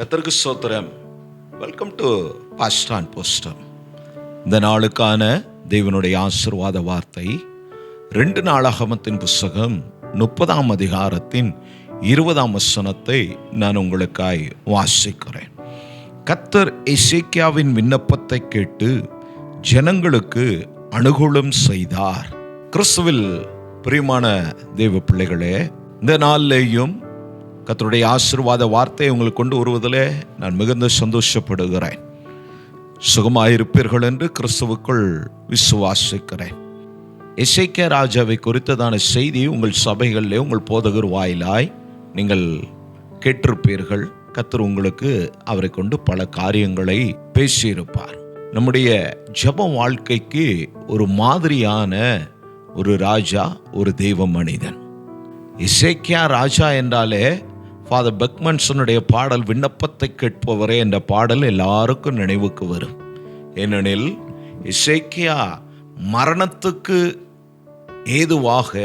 கர்த்தருக்கு ஸ்தோத்திரம். Welcome to pastor and poster. இந்த நாளுக்கான தேவனுடைய ஆசீர்வாத வார்த்தை 2 நாளாகமத்தின் புஸ்தகம் 30ஆம் அதிகாரத்தின் 20ஆம் வசனத்தை நான் உங்களுக்காய் வாசிக்கிறேன். கர்த்தர் எசேக்கியாவின் விண்ணப்பத்தை கேட்டு ஜனங்களுக்கு அனுகூலம் செய்தார். கிறிஸ்துவில் பிரியமான தேவ பிள்ளைகளே, இந்த நாளிலேயும் கர்த்தருடைய ஆசீர்வாத வார்த்தையை உங்களுக்கு கொண்டு வருவதிலே நான் மிகுந்த சந்தோஷப்படுகிறேன். சுகமாயிருப்பீர்கள் என்று கிறிஸ்துவுக்குள் விசுவாசிக்கிறேன். எசேக்கியா ராஜாவை குறித்ததான செய்தி உங்கள் சபைகளிலே உங்கள் போதகர் வாயிலாய் நீங்கள் கேட்டிருப்பீர்கள். கர்த்தர் உங்களுக்கு அவரை கொண்டு பல காரியங்களை பேசியிருப்பார். நம்முடைய ஜெப வாழ்க்கைக்கு ஒரு மாதிரியான ஒரு ராஜா, ஒரு தெய்வ மனிதன். எசேக்கியா ராஜா என்றாலே ஃபாதர் பெக்மன்சனுடைய பாடல் விண்ணப்பத்தை கேட்பவரே என்ற பாடல் எல்லாருக்கும் நினைவுக்கு வரும். ஏனெனில் எசேக்கியா மரணத்துக்கு ஏதுவாக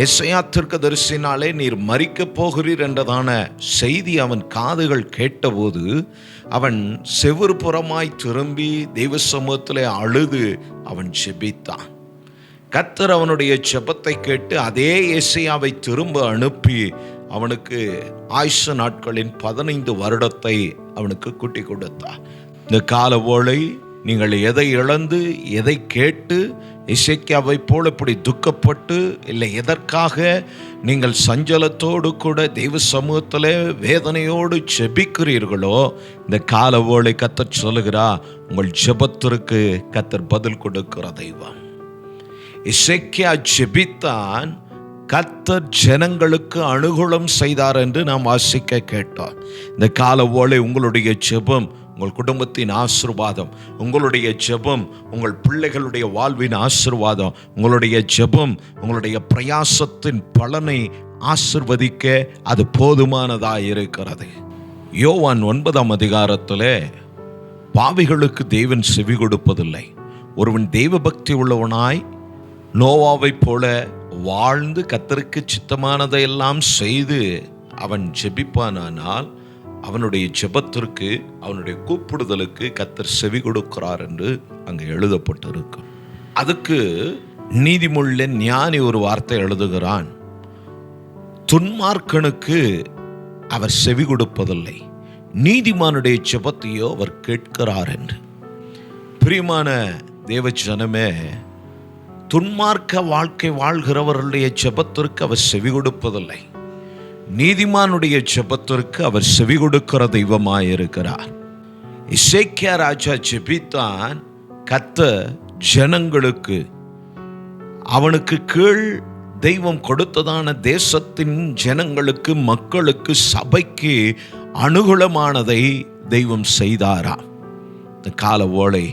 எசையா தீர்க்கதரிசினாலே நீர் மரிக்கப் போகிறீர் என்றதான செய்தி அவன் காதுகள் கேட்டபோது அவன் செவுறு புறமாய் திரும்பி தெய்வ சமூகத்திலே அழுது அவன் ஜெபித்தான். கர்த்தர் அவனுடைய ஜெபத்தை கேட்டு அதே எசையாவை திரும்ப அனுப்பி அவனுக்கு ஆயுசு நாட்களின் 15 வருடத்தை அவனுக்கு கூட்டி கொடுத்தார். இந்த கால ஓலை நீங்கள் எதை இழந்து எதை கேட்டு எசேக்கியாவை போல இப்படி துக்கப்பட்டு இல்லை எதற்காக நீங்கள் சஞ்சலத்தோடு கூட தெய்வ சமூகத்தில் வேதனையோடு ஜெபிக்கிறீர்களோ, இந்த கால ஓலை கர்த்தர் சொல்லுகிறா, உங்கள் ஜெபத்திற்கு கர்த்தர் பதில் கொடுக்கிற தெய்வம். எசேக்கியா ஜெபித்தான், கர்த்தர் ஜனங்களுக்கு அனுகூலம் செய்தார் என்று நாம் வாசிக்க கேட்டோம். இந்த கால ஓலை உங்களுடைய ஜெபம் உங்கள் குடும்பத்தின் ஆசீர்வாதம், உங்களுடைய ஜெபம் உங்கள் பிள்ளைகளுடைய வாழ்வின் ஆசீர்வாதம், உங்களுடைய ஜெபம் உங்களுடைய பிரயாசத்தின் பலனை ஆசீர்வதிக்க அது போதுமானதாக இருக்கிறது. யோவான் 9ஆம் அதிகாரத்தில் பாவிகளுக்கு தேவன் செவி கொடுப்பதில்லை. ஒருவன் தெய்வ பக்தி உள்ளவனாய் நோவாவை போல வாழ்ந்து கர்த்தருக்கு சித்தமானதையெல்லாம் செய்து அவன் ஜெபிப்பானால் அவனுடைய ஜெபத்திற்கு, அவனுடைய கூப்பிடுதலுக்கு கர்த்தர் செவி கொடுக்கிறார் என்று அங்கே எழுதப்பட்டிருக்கும். அதுக்கு நீதிமொழியில ஞானி ஒரு வார்த்தை எழுதுகிறான், துன்மார்க்கனுக்கு அவர் செவி கொடுப்பதில்லை, நீதிமானுடைய ஜெபத்தையோ அவர் கேட்கிறார் என்று. பிரியமான தேவ ஜனமே, துன்மார்க்க வாழ்க்கை வாழ்கிறவர்களுடைய ஜெபத்திற்கு அவர் செவி கொடுப்பதில்லை, நீதிமானுடைய ஜெபத்திற்கு அவர் செவி கொடுக்கிற தெய்வமாயிருக்கிறார். எசேக்கியா ராஜா ஜெபித்தான், கர்த்தர் ஜனங்களுக்கு, அவனுக்கு கீழ் தெய்வம் கொடுத்ததான தேசத்தின் ஜனங்களுக்கு, மக்களுக்கு, சபைக்கு அனுகூலமானதை தெய்வம் செய்தாராம். இந்த கால ஓலை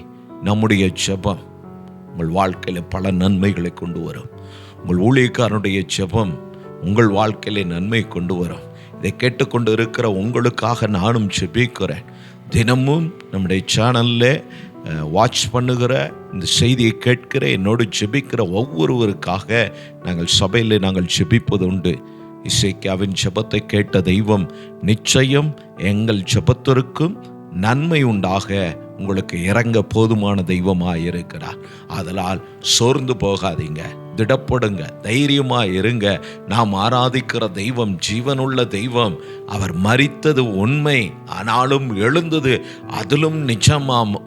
நம்முடைய ஜெபம் உங்கள் வாழ்க்கையில் பல நன்மைகளை கொண்டு வரும். உங்கள் ஊழியக்காரனுடைய ஜெபம் உங்கள் வாழ்க்கையிலே நன்மை கொண்டு வரும். இதை கேட்டுக்கொண்டு இருக்கிற உங்களுக்காக நானும் ஜெபிக்கிறேன். தினமும் நம்முடைய சேனலில் வாட்ச் பண்ணுகிற, இந்த செய்தியை கேட்கிற, என்னோடு ஜெபிக்கிற ஒவ்வொருவருக்காக நாங்கள் சபையில் நாங்கள் ஜெபிப்பது உண்டு. எசேக்கியாவின் ஜெபத்தை கேட்ட தெய்வம் நிச்சயம் எங்கள் ஜெபத்திற்கும் நன்மை உண்டாக உங்களுக்கு இறங்க போதுமான தெய்வமாக இருக்கிறார். அதனால் சோர்ந்து போகாதீங்க, திடப்படுங்க, தைரியமாக இருங்க. நாம் ஆராதிக்கிற தெய்வம் ஜீவனுள்ள தெய்வம். அவர் மரித்தது உண்மை, ஆனாலும் எழுந்தது அதிலும் நிஜமாம்.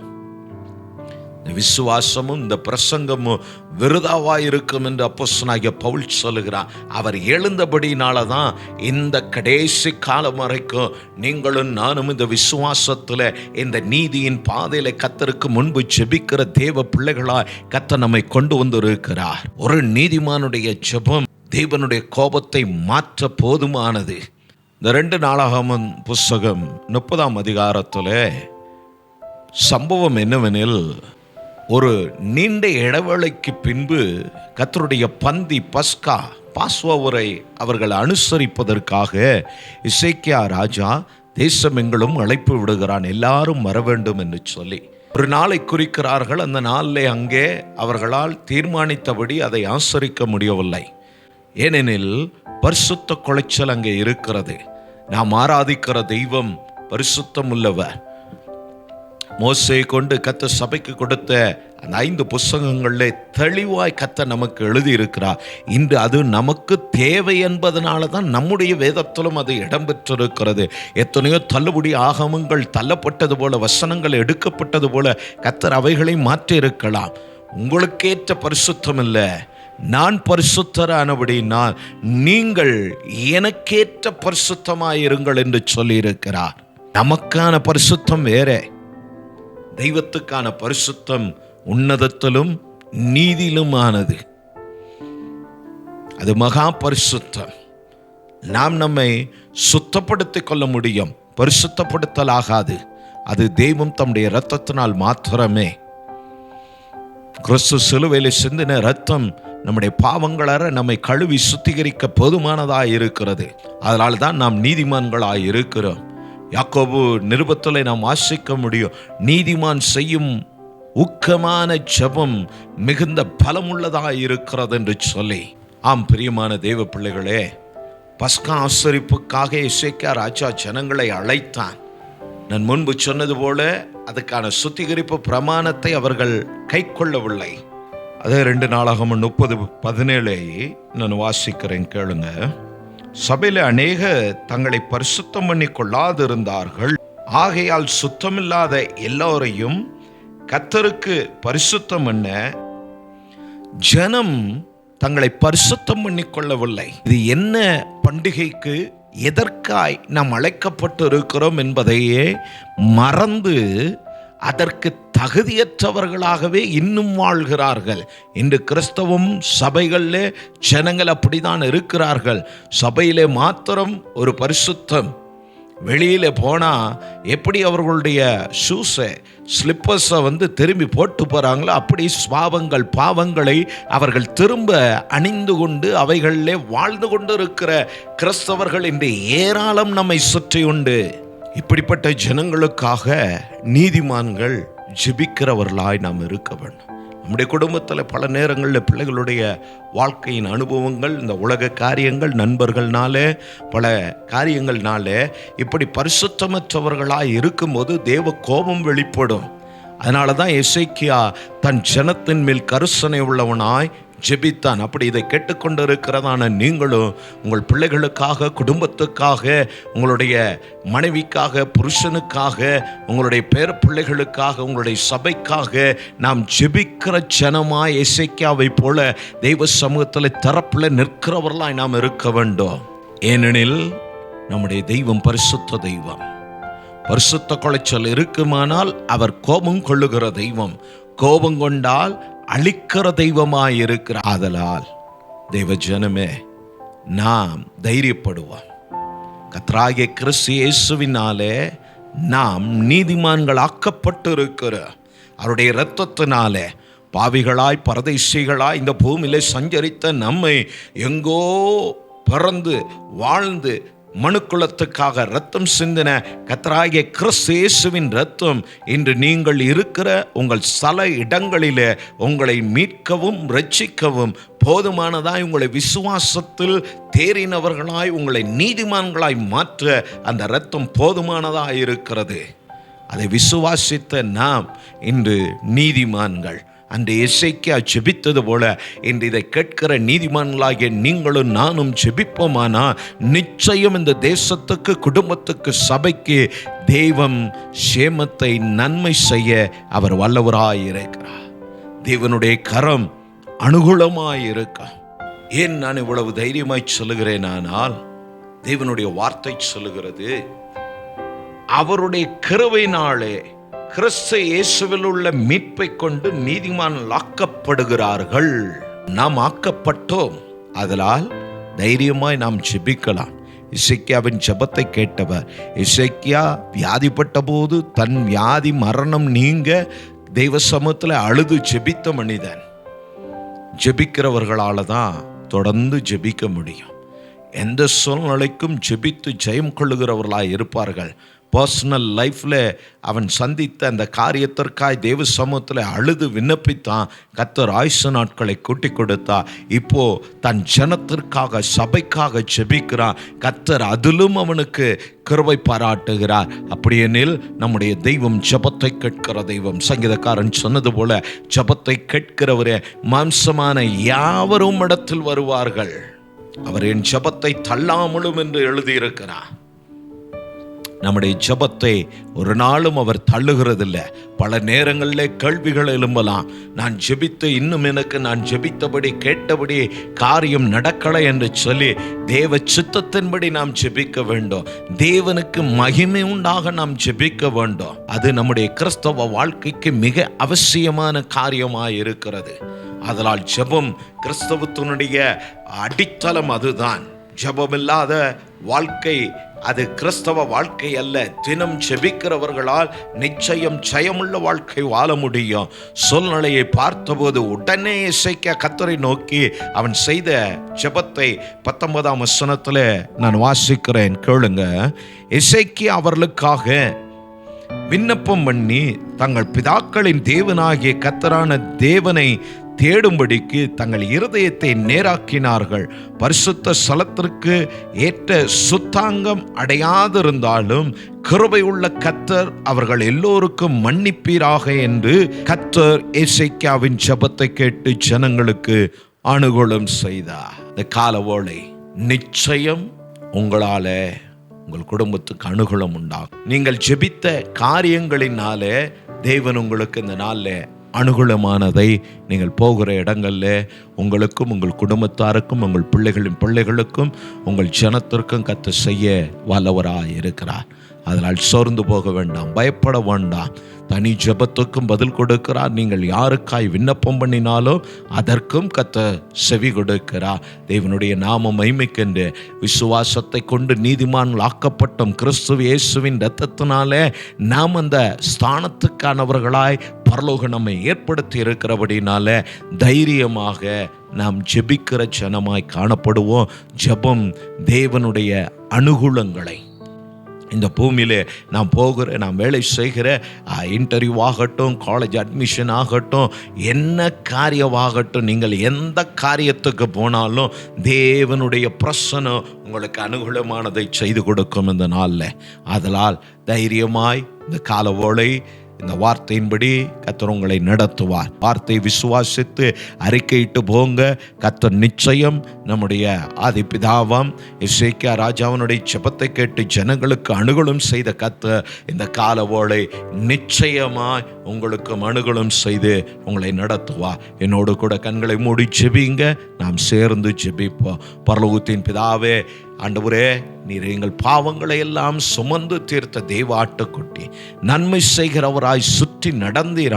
விசுவாசமும் இந்த பிரசங்கமும் விருதாவாக இருக்கும் என்று அப்போஸ்தலனாகிய பவுல் சொல்லுகிறார். அவர் எழுந்தபடினால தான் இந்த கடைசி காலம் வரைக்கும் நீங்களும் நானும் இந்த விசுவாசத்தில், இந்த நீதியின் பாதையில் கர்த்தருக்கு முன்பு ஜெபிக்கிற தேவ பிள்ளைகளாய் கர்த்தர் நம்மை கொண்டு வந்து இருக்கிறார். ஒரு நீதிமானுடைய ஜெபம் தேவனுடைய கோபத்தை மாற்ற போதுமானது. இந்த 2 நாளாகமம் புஸ்தகம் 30ஆம் அதிகாரத்தில் சம்பவம் என்னவெனில், ஒரு நீண்ட இடைவேளைக்கு பின்பு கர்த்தருடைய பந்தி பாஸ்வாவரை அவர்கள் அனுசரிப்பதற்காக எசேக்கியா ராஜா தேசமெங்கிலும் அழைப்பு விடுகிறான். எல்லாரும் வர வேண்டும் என்று சொல்லி ஒரு நாளை குறிக்கிறார்கள். அந்த நாளிலே அங்கே அவர்களால் தீர்மானித்தபடி அதை ஆசரிக்க முடியவில்லை. ஏனெனில் பரிசுத்த குலைச்சல் அங்கே இருக்கிறது. நாம் ஆராதிக்கிற தெய்வம் பரிசுத்தம் உள்ளவர். மோசேயை கொண்டு கர்த்தர் சபைக்கு கொடுத்த அந்த 5 புஸ்தகங்களிலே தெளிவாய் கர்த்தர் நமக்கு எழுதியிருக்கிறார். இன்று அது நமக்கு தேவை என்பதனால தான் நம்முடைய வேதத்திலும் அது இடம்பெற்றிருக்கிறது. எத்தனையோ தள்ளுபடி ஆகமங்கள் தள்ளப்பட்டது போல, வசனங்கள் எடுக்கப்பட்டது போல கர்த்தர் அவைகளை மாற்றியிருக்கலாம். உங்களுக்கேற்ற பரிசுத்தம் இல்லை, நான் பரிசுத்தரானபடினால் நீங்கள் எனக்கேற்ற பரிசுத்தமாயிருங்கள் என்று சொல்லியிருக்கிறார். நமக்கான பரிசுத்தம் வேற, தெய்வத்துக்கான பரிசுத்தம் உன்னதத்திலும் நீதியிலுமானது. அது மகா பரிசுத்தம். நாம் நம்மை சுத்தப்படுத்திக் கொள்ள முடியும், பரிசுத்தப்படுத்தலாகாது. அது தெய்வம் தம்முடைய இரத்தத்தினால் மாத்திரமே. கிறிஸ்து சிலுவையில் சிந்தின இரத்தம் நம்முடைய பாவங்களற நம்மை கழுவி சுத்திகரிக்க போதுமானதாக இருக்கிறது. அதனால தான் நாம் நீதிமான்களாக இருக்கிறோம். யாக்கோபு நிருபத்திலே நாம் வாசிக்க முடியும், நீதிமான் செய்யும் ஊக்கமான ஜெபம் மிகுந்த பலமுள்ளதாக இருக்கிறது என்று சொல்லி. ஆம் பிரியமான தேவ பிள்ளைகளே, பஸ்கா ஆசரிப்புக்காக எசேக்கியா ராஜா ஜனங்களை அழைத்தான். நான் முன்பு சொன்னது போல அதுக்கான சுத்திகரிப்பு பிரமாணத்தை அவர்கள் கை கொள்ளவில்லை. அதே 2 நாளாகமம் 30:17 நான் வாசிக்கிறேன், கேளுங்க. சபையில் அநேக தங்களை பரிசுத்தம் பண்ணி கொள்ளாதிருந்தார்கள். ஆகையால் சுத்தமில்லாத எல்லோரையும் கர்த்தருக்கு பரிசுத்தம் பண்ண ஜனம் தங்களை பரிசுத்தம் பண்ணி கொள்ளவில்லை. இது என்ன பண்டிகைக்கு, எதற்காய் நாம் அழைக்கப்பட்டு இருக்கிறோம் என்பதையே மறந்து அதற்கு தகுதியற்றவர்களாகவே இன்னும் வாழ்கிறார்கள். இன்று கிறிஸ்தவம் சபைகளிலே ஜனங்கள் அப்படித்தான் இருக்கிறார்கள். சபையிலே மாத்திரம் ஒரு பரிசுத்தம், வெளியில போனால் எப்படி அவர்களுடைய ஷூஸை ஸ்லிப்பர்ஸை திரும்பி போட்டு போகிறாங்களோ அப்படி சுவாபங்கள் பாவங்களை அவர்கள் திரும்ப அணிந்து கொண்டு அவைகளிலே வாழ்ந்து கொண்டு இருக்கிற கிறிஸ்தவர்கள் இன்று ஏராளம் நம்மை சுற்றி உண்டு. இப்படிப்பட்ட ஜனங்களுக்காக நீதிமான்கள் ஜெபிக்கிறவர்களாய் நாம் இருக்க வேண்டும். நம்முடைய குடும்பத்தில் பல நேரங்களில் பிள்ளைகளுடைய வாழ்க்கையின் அனுபவங்கள், இந்த உலக காரியங்கள், நண்பர்கள்னாலே பல காரியங்கள்னாலே இப்படி பரிசுத்தமற்றவர்களாய் இருக்கும்போது தேவ கோபம் வெளிப்படும். அதனால தான் எசேக்கியா தன் ஜனத்தின் மேல் கருசனை உள்ளவனாய் ஜெபித்தான். அப்படி இதை கேட்டுக்கொண்டிருக்கிறதான நீங்களும் உங்கள் பிள்ளைகளுக்காக, குடும்பத்துக்காக, உங்களுடைய மனைவிக்காக, புருஷனுக்காக, உங்களுடைய பேர பிள்ளைகளுக்காக, உங்களுடைய சபைக்காக நாம் ஜெபிக்கிற ஜனமாய் எசேக்கியாவை போல தெய்வ சமூகத்தில் தரப்பில் நிற்கிறவர்களாய் நாம் இருக்க வேண்டும். ஏனெனில் நம்முடைய தெய்வம் பரிசுத்த தெய்வம். பரிசுத்த குலைச்சல் இருக்குமானால் அவர் கோபம் கொள்ளுகிற தெய்வம். கோபம் கொண்டால் அழிக்கிற தெய்வமாயிருக்கிறார். ஆதலால் தெய்வ ஜனமே, நாம் தைரியப்படுவோம். கர்த்தராகிய கிறிஸ்து இயேசுவினாலே நாம் நீதிமான்கள் ஆக்கப்பட்டு இருக்கிறோம். அவருடைய இரத்தத்தினாலே பாவிகளாய் பரதேசிகளாய் இந்த பூமியிலே சஞ்சரித்த நம்மை எங்கோ பிறந்து வாழ்ந்து மனுக்குலத்துக்காக ரத்தம் சிந்தின கர்த்தராகிய கிறிஸ்து இயேசுவின் ரத்தம் இன்று நீங்கள் இருக்கிற உங்கள் ஸ்தல இடங்களிலே உங்களை மீட்கவும் ரட்சிக்கவும் போதுமானதாய், உங்களை விசுவாசத்தில் தேறினவர்களாய், உங்களை நீதிமான்களாய் மாற்ற அந்த ரத்தம் போதுமானதாய் இருக்கிறது. அதை விசுவாசித்த நாம் இன்று நீதிமான்கள். அன்று எசேக்கியா ஜெபித்தது போல இன்று இதை கேட்கிற நீதிமான்களாகிய நீங்களும் நானும் ஜெபிப்போமானா நிச்சயம் இந்த தேசத்துக்கு, குடும்பத்துக்கு, சபைக்கு தெய்வம் சேமத்தை நன்மை செய்ய அவர் வல்லவராயிருக்கிறார். தேவனுடைய கரம் அனுகூலமாயிருக்க. ஏன் நான் இவ்வளவு தைரியமாய் சொல்லுகிறேன்? ஆனால் தேவனுடைய வார்த்தை சொல்லுகிறது, அவருடைய கிருபையினாலே கிறிஸ்து இயேசுவில் உள்ள மீட்பை கொண்டு நீதிமான் ஆக்கப்படுகிறார்கள். நாம் ஆக்கப்பட்டோம். அதனால் தைரியமாய் நாம் ஜெபிக்கலாம். எசேக்கியாவின் ஜெபத்தை கேட்டவர். எசேக்கியா வியாதிப்பட்ட போது தன் வியாதி மரணம் நீங்க தெய்வ சமூகத்தில் அழுது ஜெபித்த மனிதன். ஜெபிக்கிறவர்களால தான் தொடர்ந்து ஜெபிக்க முடியும். எந்த சூழ்நிலைக்கும் ஜெபித்து ஜெயம் கொள்ளுகிறவர்களாய் இருப்பார்கள். பர்சனல் லைஃப்பில் அவன் சந்தித்த அந்த காரியத்திற்காய் தேவ சமூகத்தில் அழுது விண்ணப்பித்தான். கர்த்தர் ஆயுசு நாட்களை கூட்டி கொடுத்தா. இப்போ தன் ஜனத்திற்காக சபைக்காக ஜெபிக்கிறான். கர்த்தர் அதிலும் அவனுக்கு கிருபை பாராட்டுகிறார். அப்படியெனில் நம்முடைய தெய்வம் ஜெபத்தை கேட்கிற தெய்வம். சங்கீதக்காரன் சொன்னது போல ஜெபத்தை கேட்கிறவரே மாம்சமான யாவரும் இடத்தில் வருவார்கள், அவர் என் ஜெபத்தை தள்ளாமலும் என்று எழுதியிருக்கிறார். நம்முடைய ஜெபத்தை ஒரு நாளும் அவர் தள்ளுகிறதில்லை. பல நேரங்களில் கேள்விகள் எழும்பலாம். நான் ஜெபித்து இன்னும் எனக்கு நான் ஜெபித்தபடி கேட்டபடி காரியம் நடக்கலை என்று சொல்லி தேவ சித்தத்தின்படி நாம் ஜெபிக்க வேண்டும். தேவனுக்கு மகிமை உண்டாக நாம் ஜெபிக்க வேண்டும். அது நம்முடைய கிறிஸ்தவ வாழ்க்கைக்கு மிக அவசியமான காரியமாக இருக்கிறது. அதனால் ஜெபம் கிறிஸ்தவத்தினுடைய அடித்தளம். அதுதான் ஜெபமில்லாத வாழ்க்கை அது கிறிஸ்தவ வாழ்க்கை அல்ல. தினம் ஜெபிக்கிறவர்களால் நிச்சயம் ஜெயமுள்ள வாழ்க்கை வாழ முடியும். சூழ்நிலையை பார்த்தபோது உடனே எசேக்கியா கர்த்தரை நோக்கி அவன் செய்த ஜெபத்தை 19ஆம் வசனத்தில் நான் வாசிக்கிறேன், கேளுங்க. எசேக்கியா அவர்களுக்காக விண்ணப்பம் பண்ணி தங்கள் பிதாக்களின் தேவனாகிய கர்த்தரான தேவனை தேடும்படிக்கு தங்கள் இருதயத்தை நேராக்கினார்கள். பரிசுத்த ஸ்தலத்திற்கு ஏற்ற சுத்தாங்கம் அடையாதிருந்தாலும் கிருபை உள்ள கர்த்தர் அவர்கள் எல்லோருக்கும் மன்னிப்பீராக என்று கர்த்தர் எசேக்கியாவின் ஜெபத்தை கேட்டு ஜனங்களுக்கு அனுகூலம் செய்தார். இந்த காலவோளை நிச்சயம் உங்களால உங்கள் குடும்பத்துக்கு அனுகூலம் உண்டாகும். நீங்கள் ஜெபித்த காரியங்களினாலே தேவன் உங்களுக்கு இந்த நாளில் அனுகூலமானதை நீங்கள் போகிற இடங்களில் உங்களுக்கும் உங்கள் குடும்பத்தாருக்கும் உங்கள் பிள்ளைகளின் பிள்ளைகளுக்கும் உங்கள் ஜனத்திற்கும் கர்த்தர் செய்ய வல்லவராக இருக்கிறார். அதனால் சோர்ந்து போக வேண்டாம், பயப்பட வேண்டாம். தனி ஜெபத்துக்கும் பதில் கொடுக்கிறார். நீங்கள் யாருக்காய் விண்ணப்பம் பண்ணினாலும் அதற்கும் கர்த்தர் செவி கொடுக்கிறார். தேவனுடைய நாம மகிமைக்கென்று விசுவாசத்தை கொண்டு நீதிமான்கள் ஆக்கப்பட்டோம். கிறிஸ்து இயேசுவின் இரத்தத்தினாலே நாம் அந்த ஸ்தானத்துக்கானவர்களாய் பரலோக நம்மை ஏற்படுத்தி இருக்கிறபடினால தைரியமாக நாம் ஜெபிக்கிற ஜனமாய் காணப்படுவோம். ஜெபம் தேவனுடைய அனுகூலங்களை இந்த பூமியிலே நாம் போகிற நாம் வேலை செய்கிற இன்டர்வியூ ஆகட்டும், காலேஜ் அட்மிஷன் ஆகட்டும், என்ன காரியமாகட்டும், நீங்கள் எந்த காரியத்துக்கு போனாலும் தேவனுடைய பிரசன்னம் உங்களுக்கு அனுகூலமானதை செய்து கொடுக்கும் இந்த நாளில். அதனால் தைரியமாய் இந்த காலவோளை இந்த வார்த்தையின்படி கர்த்தர் உங்களை நடத்துவார். வார்த்தை விசுவாசித்து அறிக்கையிட்டு போங்க. கர்த்தர் நிச்சயம் நம்முடைய ஆதிபிதாவாம் எசேக்கியா ராஜாவினுடைய ஜெபத்தை கேட்டு ஜனங்களுக்கு அனுகூலம் செய்த கர்த்தர் இந்த காலவோளை நிச்சயமாய் உங்களுக்கு அனுகூலம் செய்து உங்களை நடத்துவார். என்னோடு கூட கண்களை மூடி ஜெபிங்க. நாம் சேர்ந்து ஜெபிப்போம். பரலோகத்தின் பிதாவே, ஆண்டவரே, நீர் எங்கள் பாவங்களை எல்லாம் சுமந்து தீர்த்த தெய்வ ஆட்டுக்குட்டி, நன்மை செய்கிறவராய் சுற்றி நடந்தீர்.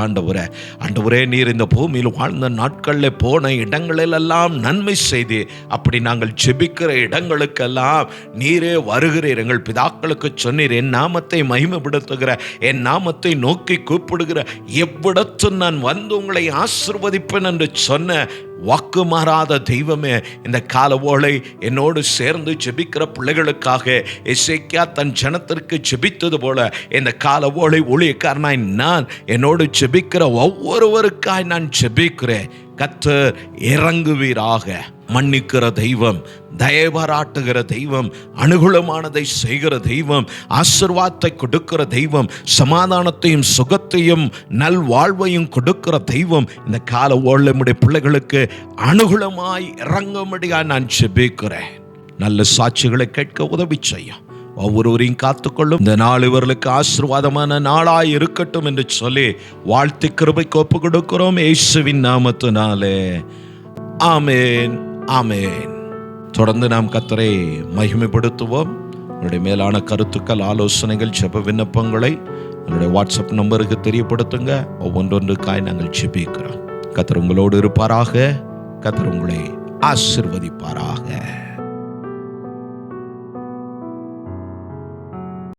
ஆண்டவரே, நீர் இந்த பூமியில் வாழ்ந்த நாட்களில் போன இடங்களிலெல்லாம் நன்மை செய்து, அப்படி நாங்கள் ஜெபிக்கிற இடங்களுக்கெல்லாம் நீரே வருகிறீர். எங்கள் பிதாக்களுக்கு சொன்னீர், என் நாமத்தை மகிமைப்படுத்துகிற, என் நாமத்தை நோக்கி கூப்பிடுகிற எவ்விடத்து நான் வந்து உங்களை ஆசீர்வதிப்பேன் என்று சொன்ன வாக்கு மாறாத தெய்வமே, இந்த காலவோளை என்னோடு சேர்ந்து ஜெபிக்கிற பிள்ளைகளுக்காக எசேக்கியா தன் ஜனத்திற்கு ஜெபித்தது போல இந்த காலவோளை ஊழியக்காரனாய் நான் என்னோடு ஜெபிக்கிற ஒவ்வொருவருக்காய் நான் ஜெபிக்கிறேன். கர்த்தர் இறங்குவீராக. மன்னிக்கிற தெய்வம், தயபாராட்டுகிற தெய்வம், அனுகூலமானதை செய்கிற தெய்வம், ஆசீர்வாதத்தை கொடுக்கிற தெய்வம், சமாதானத்தையும் சுகத்தையும் நல்வாழ்வையும் கொடுக்கிற தெய்வம் இந்த கால நம்முடைய பிள்ளைகளுக்கு அனுகூலமாய் இறங்கும்படியாக நான் ஜெபிக்கிறேன். நல்ல சாட்சிகளை கேட்க உதவி செய்யும். ஒவ்வொருவரையும் காத்துக்கொள்ளும். இந்த நாள் இவர்களுக்கு ஆசீர்வாதமான நாளாய் இருக்கட்டும் என்று சொல்லி வாழ்த்து கிருபைக்கு ஒப்பு கொடுக்கிறோம் இயேசுவின் நாமத்தினாலே. ஆமேன், ஆமேன். தொடர்ந்து நாம் கர்த்தரை மகிமைப்படுத்துவோம். உங்களுடைய மேலான கருத்துக்கள், ஆலோசனைகள், ஜெப விண்ணப்பங்களை என்னுடைய வாட்ஸ்அப் நம்பருக்கு தெரியப்படுத்துங்க. ஒவ்வொன்றொன்றுக்காய் நாங்கள் ஜெபிக்கிறோம். கர்த்தர் உங்களோடு இருப்பாராக. கர்த்தர் உங்களை ஆசீர்வதிப்பாராக.